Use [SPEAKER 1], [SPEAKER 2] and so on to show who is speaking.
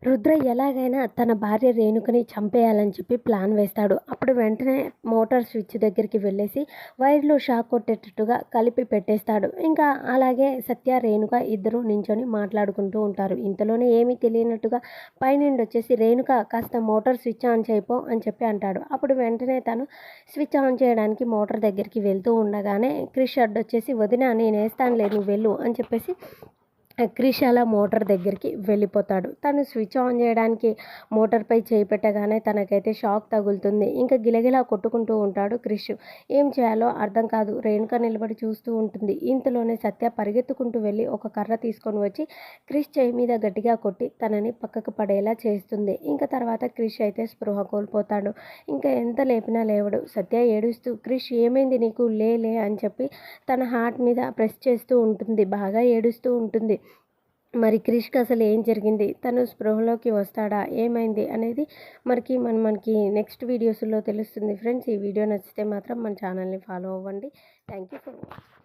[SPEAKER 1] రుద్ర ఎలాగైనా తన భార్య రేణుకని చంపేయాలని చెప్పి ప్లాన్ వేస్తాడు. అప్పుడు వెంటనే మోటార్ స్విచ్ దగ్గరికి వెళ్ళేసి వైర్లు షాక్ కొట్టేటట్టుగా కలిపి పెట్టేస్తాడు. ఇంకా అలాగే సత్య రేణుక ఇద్దరు నించొని మాట్లాడుకుంటూ ఉంటారు. ఇంతలోనే ఏమీ తెలియనట్టుగా పైనుండి వచ్చేసి రేణుక కాస్త మోటార్ స్విచ్ ఆన్ చేయపో అని చెప్పి అంటాడు. అప్పుడు వెంటనే తను స్విచ్ ఆన్ చేయడానికి మోటార్ దగ్గరికి వెళ్తూ ఉండగానే క్రిష్ అడ్డొచ్చేసి వదిన నేనేస్తానులే నువ్వు వెళ్ళు అని చెప్పేసి క్రిష్ అలా మోటార్ దగ్గరికి వెళ్ళిపోతాడు. తను స్విచ్ ఆన్ చేయడానికి మోటార్పై చేయి పెట్టగానే తనకైతే షాక్ తగులుతుంది. ఇంకా గిలగిలా కొట్టుకుంటూ ఉంటాడు క్రిష్. ఏం చేయాలో అర్థం కాదు. రేణుక నిలబడి చూస్తూ ఉంటుంది. ఇంతలోనే సత్య పరిగెత్తుకుంటూ వెళ్ళి ఒక కర్ర తీసుకొని వచ్చి క్రిష్ చేయి మీద గట్టిగా కొట్టి తనని పక్కకు పడేలా చేస్తుంది. ఇంకా తర్వాత క్రిష్ అయితే స్పృహ కోల్పోతాడు. ఇంకా ఎంత లేపినా లేవడు. సత్య ఏడుస్తూ క్రిష్ ఏమైంది నీకు, లే లే అని చెప్పి తన హార్ట్ మీద ప్రెస్ చేస్తూ ఉంటుంది. బాగా ఏడుస్తూ ఉంటుంది. మరి క్రిష్కి అసలు ఏం జరిగింది, తను స్పృహలోకి వస్తాడా, ఏమైంది అనేది మనకి నెక్స్ట్ వీడియోస్లో తెలుస్తుంది ఫ్రెండ్స్. ఈ వీడియో నచ్చితే మాత్రం మన ఛానల్ని ఫాలో అవ్వండి. Thank you for watching.